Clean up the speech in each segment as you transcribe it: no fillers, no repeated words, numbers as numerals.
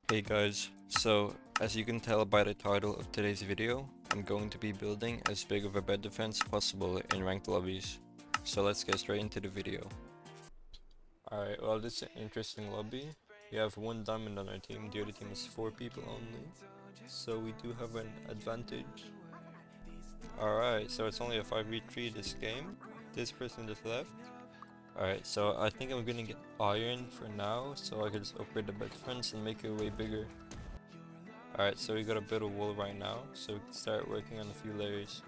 Hey guys, so as you can tell by the title of today's video, I'm going to be building as big of a bed defense possible in ranked lobbies. So let's get straight into the video. Alright, well this is an interesting lobby. We have one diamond on our team, the other team is 4 people only. So we do have an advantage. Alright, so it's only a 5v3 this game. This person just left. Alright, so I think I'm gonna get iron for now, so I can just upgrade the bed defense and make it way bigger. Alright, so we gotta build a wall right now, so we can start working on a few layers.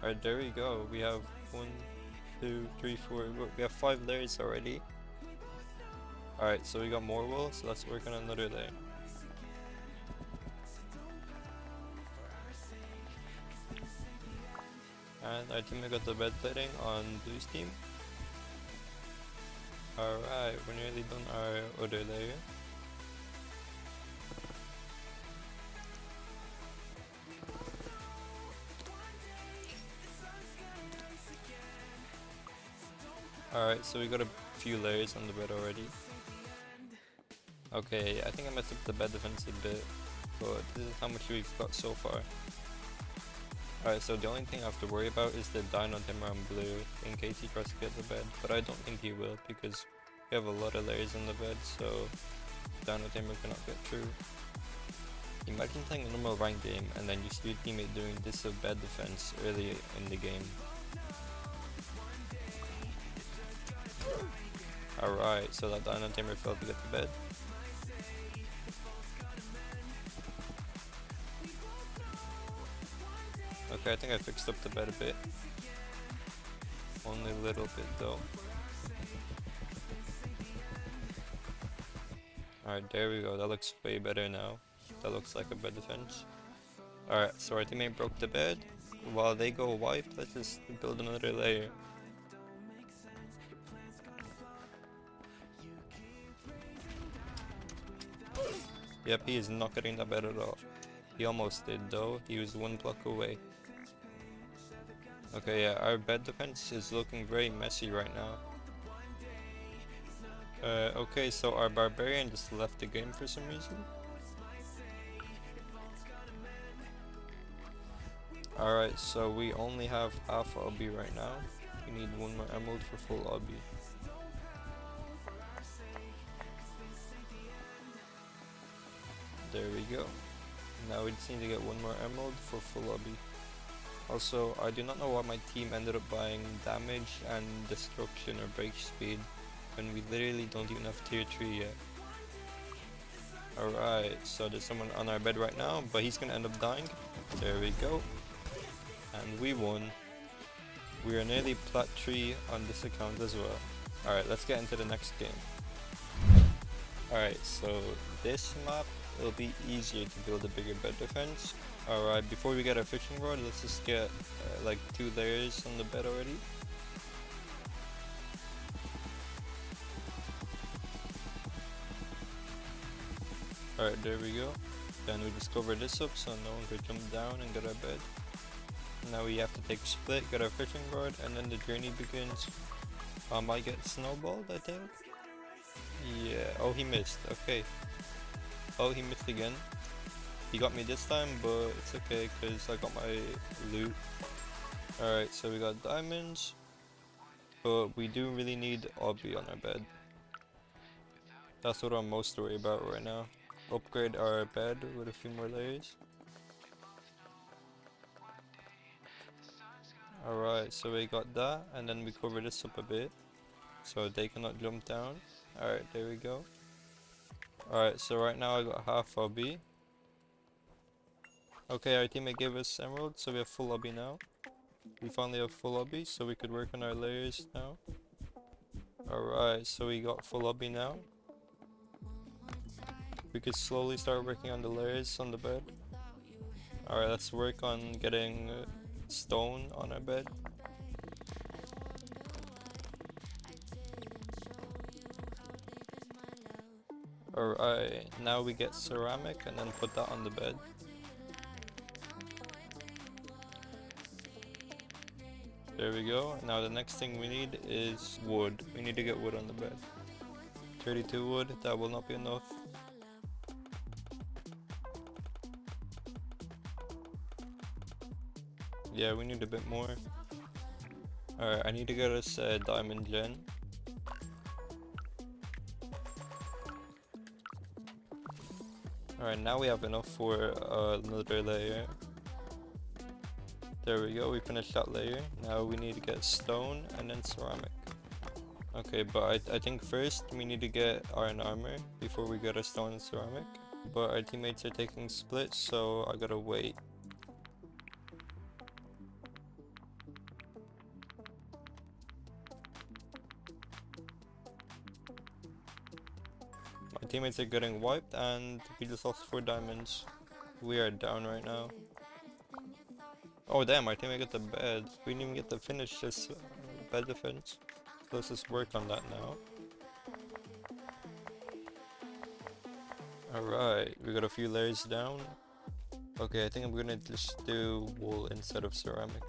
Alright, there we go. We have 1, 2, 3, 4, we have 5 layers already. Alright, so we got more wool, so let's work on another layer. And our teammate got the bed plating on blue's team. Alright, we're nearly done our other layer. Alright, so we got a few layers on the bed already. Okay, I think I messed up the bed defense a bit, but this is how much we've got so far. Alright, so the only thing I have to worry about is the dino timber on blue, in case he tries to get the bed, but I don't think he will, because we have a lot of layers on the bed, so dino timber cannot get through. Imagine playing a normal ranked game, and then you see your teammate doing this of bed defense early in the game. Alright, so that dino timber failed to get the bed. Okay, I think I fixed up the bed a bit. Only a little bit though. Alright, there we go. That looks way better now. That looks like a bed defense. Alright, so our teammate broke the bed. While they go wipe, let's just build another layer. Yep, he is not getting that bed at all. He almost did though. He was 1 block away. Okay, yeah, our bed defense is looking very messy right now. Okay, so our barbarian just left the game for some reason. Alright, so we only have half obby right now. We need 1 more emerald for full obby. There we go. Now we just need to get 1 more emerald for full obby. Also, I do not know why my team ended up buying damage and destruction or break speed when we literally don't even have tier 3 yet. Alright, so there's someone on our bed right now, but he's gonna end up dying. There we go. And we won. We are nearly plat 3 on this account as well. Alright, let's get into the next game. Alright, so this map, it'll be easier to build a bigger bed defense. Alright, before we get our fishing rod, let's just get like 2 layers on the bed already. Alright, there we go. Then we just cover this up so no one could jump down and get our bed. Now we have to take split, get our fishing rod, and then the journey begins. I might get snowballed, I think. Yeah, oh he missed, okay. Oh, he missed again. He got me this time, but it's okay because I got my loot. Alright, so we got diamonds, but we do really need obby on our bed. That's what I'm most worried about right now. Upgrade our bed with a few more layers. Alright, so we got that, and then we cover this up a bit so they cannot jump down. Alright, there we go. Alright, so right now I got half obby. Okay, our teammate gave us emerald, so we have full obby now. We finally have full obby, so we could work on our layers now. Alright, so we got full obby now. We could slowly start working on the layers on the bed. Alright, let's work on getting stone on our bed. Alright, now we get ceramic and then put that on the bed. There we go. Now the next thing we need is wood. We need to get wood on the bed. 32 wood, that will not be enough. Yeah, we need a bit more. Alright, I need to get us a diamond gen. Alright, now we have enough for another layer. There we go, we finished that layer. Now we need to get stone and then ceramic. Okay, but I think first we need to get iron armor before we get a stone and ceramic. But our teammates are taking splits, so I gotta wait. My teammates are getting wiped and we just lost 4 diamonds. We are down right now. Oh damn, our teammate got the bed. We didn't even get to finish this bed defense. Let's just work on that now. Alright, we got a few layers down. Okay, I think I'm gonna just do wool instead of ceramic.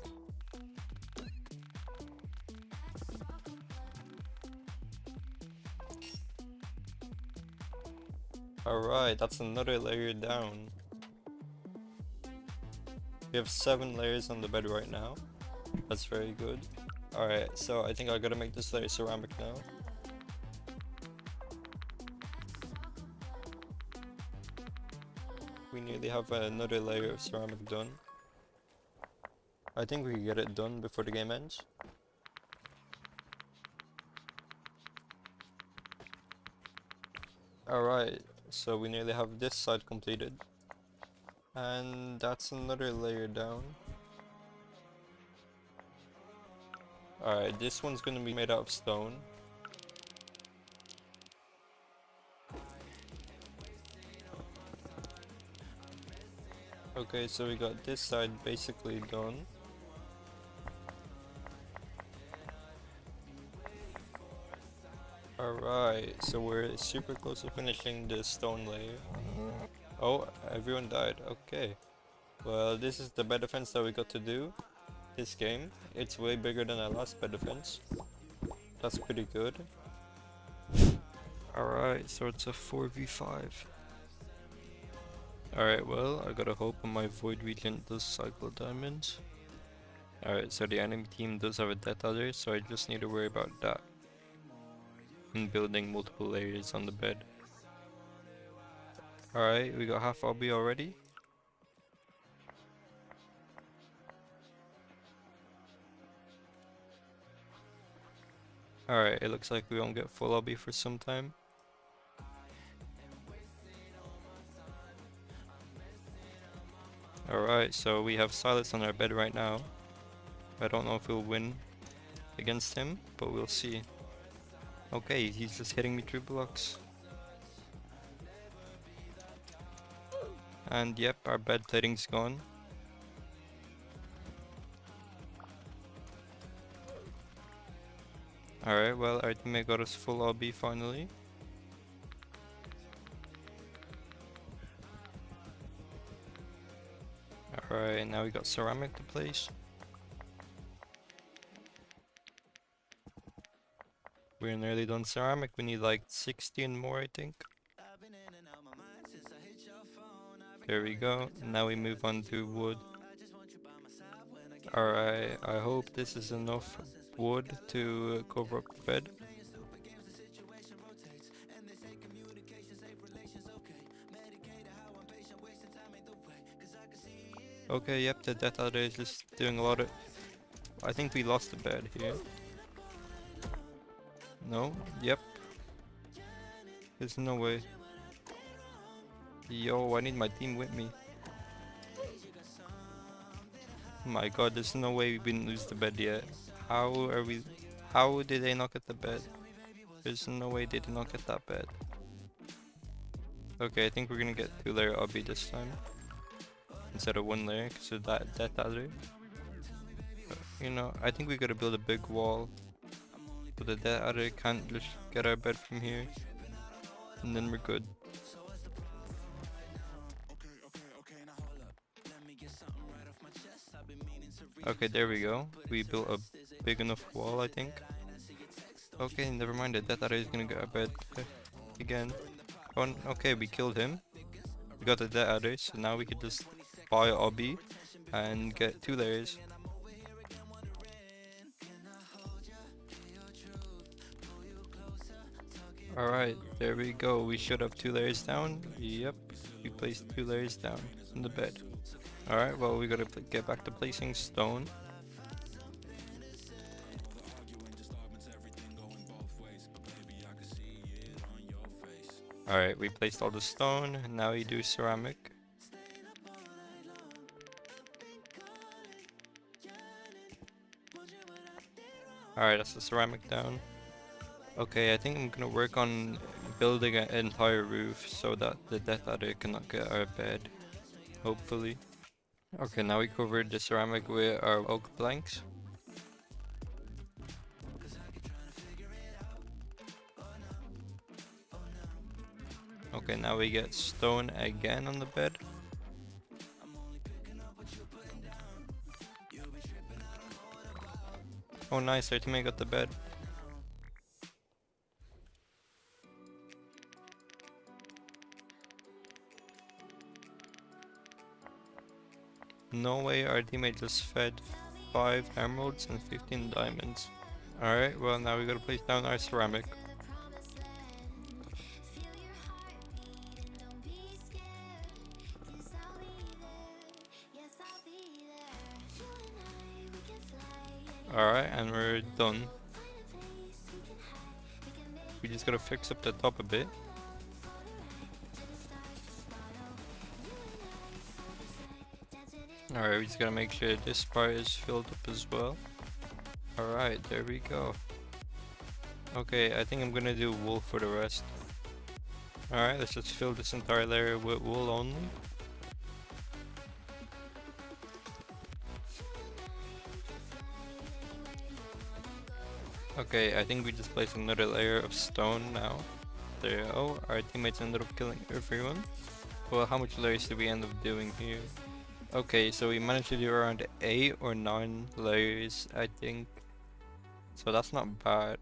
Alright, that's another layer down. We have 7 layers on the bed right now. That's very good. Alright, so I think I gotta make this layer ceramic now. We nearly have another layer of ceramic done. I think we can get it done before the game ends. Alright, so we nearly have this side completed. And that's another layer down. Alright, this one's gonna be made out of stone. Okay, so we got this side basically done. Alright, so we're super close to finishing the stone layer. Oh, everyone died. Okay. Well, this is the bed defense that we got to do this game. It's way bigger than our last bed defense. That's pretty good. Alright, so it's a 4v5. Alright, well, I gotta hope my void regent does cycle diamonds. Alright, so the enemy team does have a death adder, so I just need to worry about that. And building multiple layers on the bed. Alright, we got half obby already. Alright, it looks like we won't get full obby for some time. Alright, so we have Silas on our bed right now. I don't know if we'll win against him, but we'll see. Okay, he's just hitting me through blocks. And yep, our bed plating's gone. Alright, well, our teammate got us full obby finally. Alright, now we got ceramic to place. We're nearly done ceramic, we need like 16 more I think. There we go, now we move on to wood. Alright, I hope this is enough wood to cover up the bed. Okay, yep, the death adder is just doing a lot of... I think we lost the bed here. No? Yep. There's no way. Yo, I need my team with me. My god, there's no way we didn't lose the bed yet. How did they not get the bed? There's no way they did not get that bed. Okay, I think we're gonna get 2 layer obby this time. Instead of 1 layer, because of that death adder. You know, I think we gotta build a big wall. But the death adder can't just get our bed from here. And then we're good. Okay, there we go. We built a big enough wall, I think. Okay, never mind, the Death Adder is gonna get a bed again. Oh, okay, we killed him. We got the Death Adder, so now we can just buy a obby and get 2 layers. Alright, there we go. We should have 2 layers down. Yep, we placed 2 layers down in the bed. Alright, well, we gotta get back to placing stone. Alright, we placed all the stone. Now we do ceramic. Alright, that's the ceramic down. Okay, I think I'm gonna work on building an entire roof so that the Death Adder cannot get our bed. Hopefully. Okay, now we covered the ceramic with our oak planks. Okay, now we get stone again on the bed. Oh nice, our teammate got the bed. No way, our teammate just fed 5 emeralds and 15 diamonds. Alright, well now we gotta place down our ceramic. Alright, and we're done. We just gotta fix up the top a bit. Alright, we just gotta make sure this part is filled up as well. Alright, there we go. Okay, I think I'm gonna do wool for the rest. Alright, let's just fill this entire layer with wool only. Okay, I think we just placed another layer of stone now. There, oh, our teammates ended up killing everyone. Well, how much layers did we end up doing here? Okay, so we managed to do around 8 or 9 layers, I think. So that's not bad.